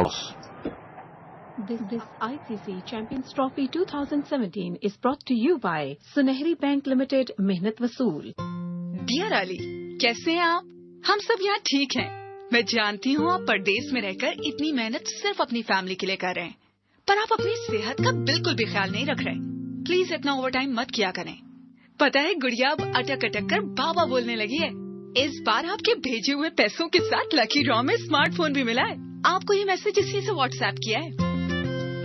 Toss. This ICC Champions Trophy 2017 is brought to you by सुनहरी bank limited मेहनत वसूल। Dear Ali, कैसे हैं आप? हम सब यहाँ ठीक हैं। मैं जानती हूँ आप परदेश में रहकर इतनी मेहनत सिर्फ अपनी फैमिली के लिए कर रहे हैं, पर आप अपनी सेहत का बिल्कुल भी ख्याल नहीं रख रहे। प्लीज इतना ओवरटाइम मत किया करें। पता है गुड़िया अब अटक अटक कर बाबा बोलने लगी है। इस बार आपके भेजे हुए पैसों के साथ लकी ड्रॉ में स्मार्टफोन भी मिला है। आपको ये मैसेज इसी से व्हाट्सएप किया है।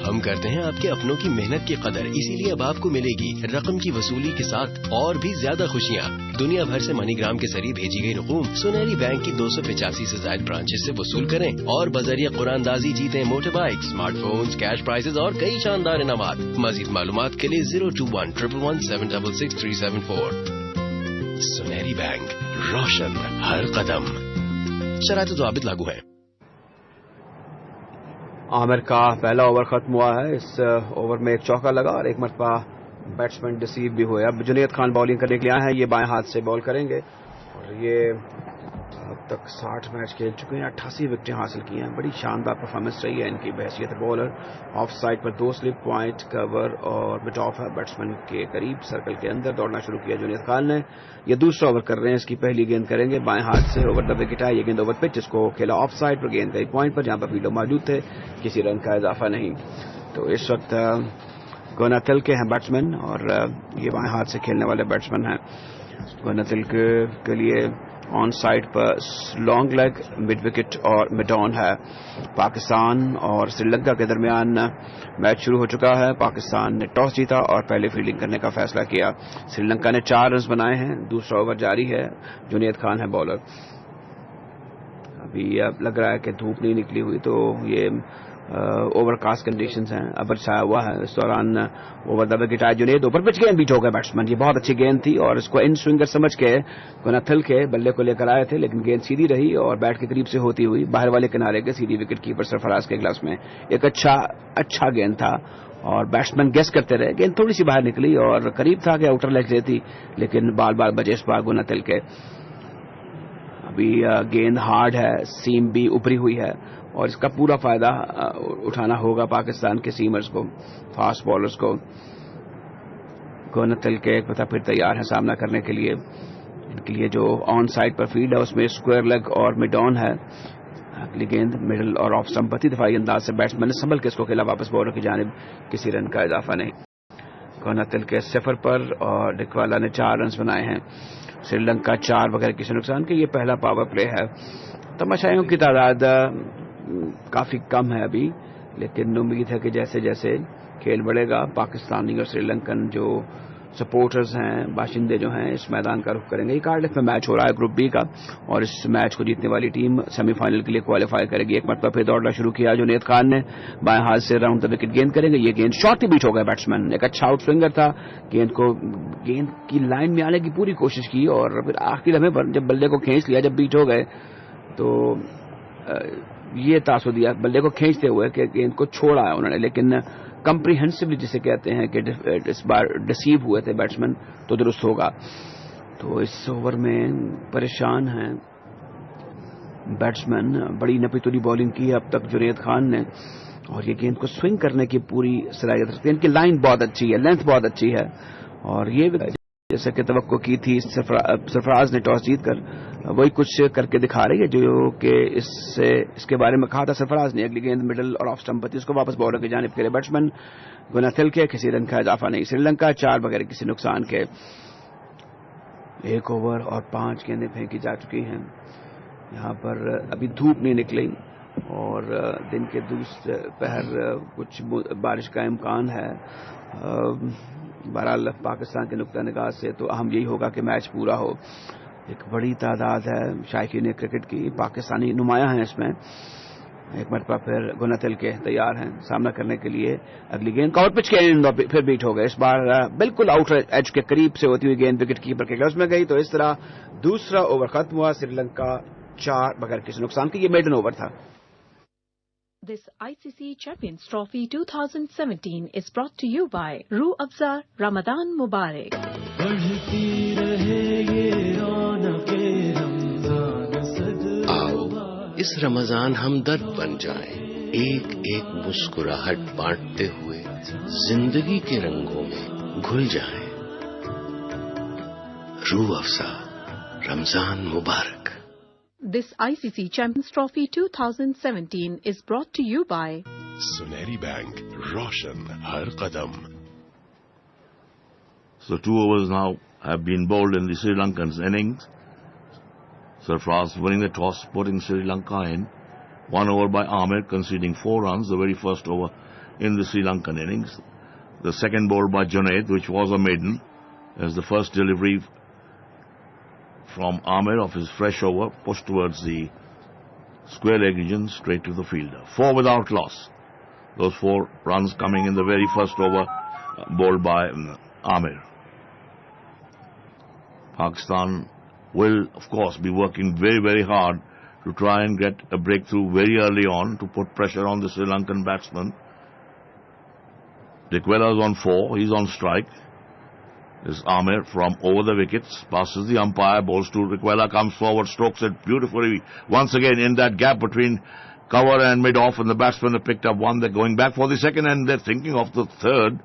हम करते हैं आपके अपनों की मेहनत की कदर, इसीलिए अब आपको मिलेगी रकम की वसूली के साथ और भी ज्यादा खुशियाँ। दुनिया भर से मनीग्राम के जरिए भेजी गई रकूम सुनहरी बैंक की 285 से ज्यादा ब्रांचेस से वसूल करें और बजरिया कुरानदाजी जीतें motorbike, smartphones, cash prizes और कई शानदार इनामात। मजीद मालूमात के लिए 02111766374। सुनहरी बैंक, रोशन हर कदम। शराइत ज़वाबित लागू है। आमिर का पहला ओवर खत्म हुआ है। इस ओवर में एक चौका लगा और एक मरतबा बैट्समैन डिसीव भी हुए। अब जुनैद खान बॉलिंग करने के लिए आए हैं। ये बाएं हाथ से बॉल करेंगे और ये अब तक 60 मैच खेल चुके हैं, 88 विकेटें हासिल की हैं। बड़ी शानदार परफॉर्मेंस रही है इनकी बहैसियत बॉलर। ऑफ साइड पर 2 स्लिप, पॉइंट, कवर और मिड ऑफ है। बैट्समैन के करीब सर्कल के अंदर दौड़ना शुरू किया जुनैद खान ने। ये दूसरा ओवर कर रहे हैं। इसकी पहली गेंद करेंगे बाएं हाथ से ओवर द विकेट है। ये गेंद ओवर पिच, इसको खेला ऑफ साइड पर, गेंद गई पॉइंट पर जहां पर फील्डर मौजूद थे। किसी रन का इजाफा नहीं। तो इस वक्त गोनातिल के हैं बैट्समैन और ये बाएं हाथ से खेलने वाले बैट्समैन हैं। गोनातिल के लिए ऑन साइड पर लॉन्ग लेग, मिड विकेट और मिड ऑन है। पाकिस्तान और श्रीलंका के दरमियान मैच शुरू हो चुका है। पाकिस्तान ने टॉस जीता और पहले फील्डिंग करने का फैसला किया। श्रीलंका ने 4 रन बनाए हैं। दूसरा ओवर जारी है। जुनैद खान है बॉलर। अभी अब लग रहा है कि धूप नहीं निकली हुई, तो ये ओवरकास्ट कंडीशंस हैं। अब छाया हुआ है। इस दौरान ओवर द विकेट आया जुनैद। ऊपर पिच गेंद बीट हो गया बैट्समैन। ये बहुत अच्छी गेंद थी और इसको इन स्विंगर समझ के गोनाथिल के बल्ले को लेकर आए थे, लेकिन गेंद सीधी रही और बैट के करीब से होती हुई बाहर वाले किनारे के सीधी विकेट कीपर सरफराज के ग्लास में। एक अच्छा गेंद था और बैट्समैन गेस करते रहे। गेंद थोड़ी सी बाहर निकली और करीब था कि आउटर लेग लेती, लेकिन बार बार बजे इस बार गोनाथिल के। अभी गेंद हार्ड है, सीम भी उभरी हुई है और इसका पूरा फायदा उठाना होगा पाकिस्तान के सीमर्स को, फास्ट बॉलर्स को। गोनातिल के एक पता फिर तैयार है सामना करने के लिए। इनके लिए जो ऑन साइड पर फील्ड है उसमें स्क्वायर लेग और मिड ऑन है। अगली गेंद मिडल और ऑफ स्टंप पर थी। दफाई अंदाज से बैट्समैन ने संभल के इसको खेला वापस बॉलर की जानिब। किसी रन का इजाफा नहीं। गोनातिल के 0 पर और डिकवाला ने 4 रन बनाए हैं। श्रीलंका 4 बगैर किसी नुकसान के। ये पहला पावर प्ले है। तमाशाइयों की तादाद काफी कम है अभी, लेकिन उम्मीद है कि जैसे जैसे खेल बढ़ेगा पाकिस्तानी और श्रीलंकन जो सपोर्टर्स हैं, बाशिंदे जो हैं, इस मैदान का रुख करेंगे। ये कार्डिफ में मैच हो रहा है ग्रुप बी का और इस मैच को जीतने वाली टीम सेमीफाइनल के लिए क्वालिफाई करेगी। एक मरतबा फिर दौड़ना शुरू किया जुनैद खान ने। बाएं हाथ से राउंड द विकेट गेंद करेंगे। ये गेंद शॉर्ट ही बीट हो गया बैट्समैन। एक अच्छा आउट स्विंगर था। गेंद की लाइन में आने की पूरी कोशिश की और फिर आखिरी लम्हे पर जब बल्ले को खींच लिया, जब बीट हो गए, तो ये तासुर दिया बल्ले को खींचते हुए कि गेंद को छोड़ा है उन्होंने, लेकिन कंप्रीहेंसिवली जिसे कहते हैं कि इस बार डिसीव हुए थे बैट्समैन, तो दुरुस्त होगा। तो इस ओवर में परेशान हैं बैट्समैन। बड़ी नपीतुली बॉलिंग की है अब तक जुनैद खान ने और ये गेंद को स्विंग करने की पूरी सलाहियत रखते हैं। इनकी लाइन बहुत अच्छी है, लेंथ बहुत अच्छी है और ये जैसे कि तवक्को की थी सरफराज ने टॉस जीतकर वही कुछ करके दिखा रही है जो कि इसके बारे में कहा था सरफराज ने। अगली गेंद मिडल और ऑफ स्टंप थी, उसको वापस बॉलर की जानिब के लिए बैट्समैन गोनाथिल के। किसी रन का इजाफा नहीं। श्रीलंका 4 बगैर किसी नुकसान के। 1 ओवर और 5 गेंदें फेंकी जा चुकी हैं। यहाँ पर अभी धूप नहीं निकली और दिन के दूसरे पहर कुछ बारिश का इम्कान है। बहरहाल पाकिस्तान के नुक्ता निगाह से तो अहम यही होगा कि मैच पूरा हो। एक बड़ी तादाद है शायकीन क्रिकेट की, पाकिस्तानी नुमाया हैं इसमें। एक मरतबा फिर गोनातिल के तैयार हैं सामना करने के लिए। अगली गेंद कवर पिच के फिर बीट हो गए। इस बार बिल्कुल आउटर एज के करीब से होती हुई गेंद विकेट कीपर के ग्लव्स में गई। तो इस तरह दूसरा ओवर खत्म हुआ। श्रीलंका 4 बगैर किसी नुकसान के। ये मेडन ओवर था। This ICC Champions Trophy 2017 is brought to you by Roo Afza Ramadan Mubarak. आओ इस रमजान हमदर्द बन जाएं, एक एक मुस्कुराहट बांटते हुए जिंदगी के रंगों में घुल जाएं। रूह अफ़ज़ा रमजान मुबारक। This ICC Champions Trophy 2017 is brought to you by सुनहरी bank, Roshan her Kadam. So 2 overs now have been bowled in the Sri Lankan's innings. Sarfraz winning the toss, putting Sri Lanka in. 1 over by Amir, conceding 4 runs, the very first over in the Sri Lankan innings. The second ball by Junaid, which was a maiden, as the first delivery from Amir of his fresh over, pushed towards the square leg region, straight to the fielder. 4 without loss. Those 4 runs coming in the very first over, bowled by Amir. Pakistan will, of course, be working very, very hard to try and get a breakthrough very early on to put pressure on the Sri Lankan batsman. Dikwela is on 4, he's on strike. This is Amir from over the wickets, passes the umpire, bowls to Dikwela, comes forward, strokes it beautifully. Once again in that gap between cover and mid-off, and the batsmen have picked up 1. They're going back for the second, and they're thinking of the third,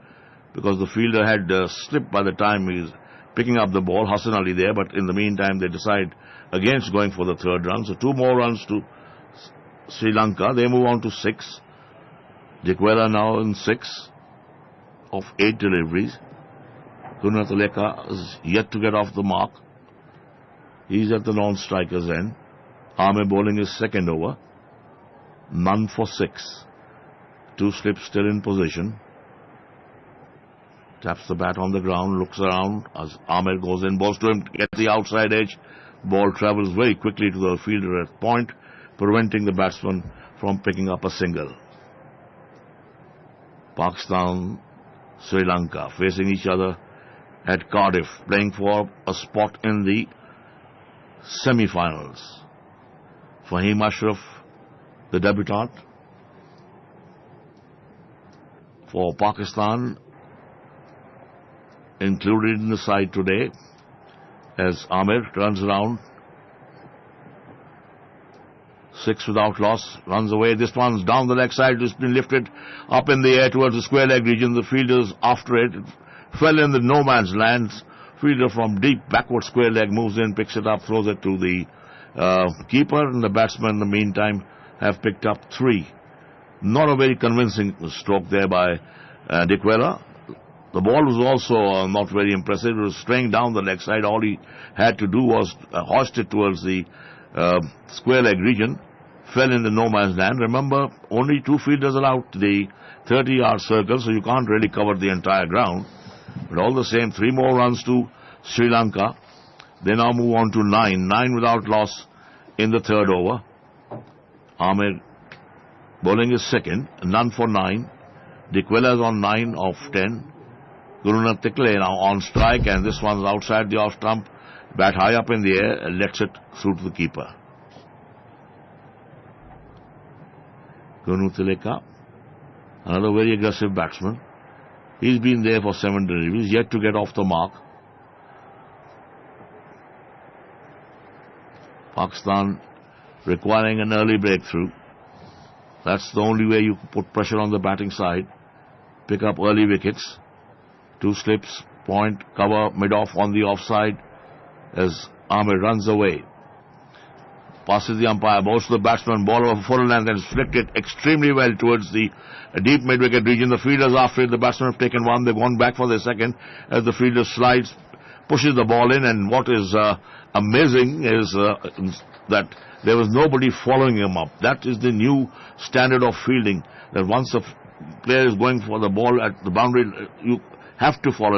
because the fielder had slipped by the time he's picking up the ball, Hassan Ali there, but in the meantime they decide against going for the third run. So 2 more runs to Sri Lanka. They move on to 6. Dikwela now in 6 of 8 deliveries. Kunatuleka is yet to get off the mark. He's at the non-striker's end. Amir bowling his second over. None for 6. 2 slips still in position. Taps the bat on the ground, looks around as Amir goes in, balls to him, gets the outside edge. Ball travels very quickly to the fielder at point, preventing the batsman from picking up a single. Pakistan, Sri Lanka facing each other at Cardiff, playing for a spot in the semi-finals. Fahim Ashraf, the debutant for Pakistan, included in the side today, as Amir turns around. 6 without loss, runs away. This one's down the leg side, it's been lifted up in the air towards the square leg region. The fielder's after it. It fell in the no man's land. Fielder from deep backward square leg moves in, picks it up, throws it to the keeper, and the batsmen in the meantime have picked up 3. Not a very convincing stroke there by Dikwela. The ball was also not very impressive. It was straying down the leg side. All he had to do was hoist it towards the square leg region. Fell in the no man's land. Remember, only 2 fielders allowed the 30-yard circle, so you can't really cover the entire ground. But all the same, 3 more runs to Sri Lanka. They now move on to 9. 9 without loss in the third over. Amir bowling his second. None for 9. Dikwela is on 9 of 10. Gurunat Tikle now on strike, and this one's outside the off stump. Bat high up in the air and lets it through to the keeper. Kunatuleka, another very aggressive batsman. He's been there for 7 deliveries, yet to get off the mark. Pakistan requiring an early breakthrough. That's the only way you can put pressure on the batting side. Pick up early wickets. 2 slips, point, cover, mid-off on the offside as Amir runs away. Passes the umpire, bowls to the batsman, ball over full length and flicked it extremely well towards the deep mid-wicket region. The fielders after it, the batsmen have taken 1, they've gone back for their second as the fielder slides, pushes the ball in, and what is amazing is that there was nobody following him up. That is the new standard of fielding, that once a player is going for the ball at the boundary, you have to follow him.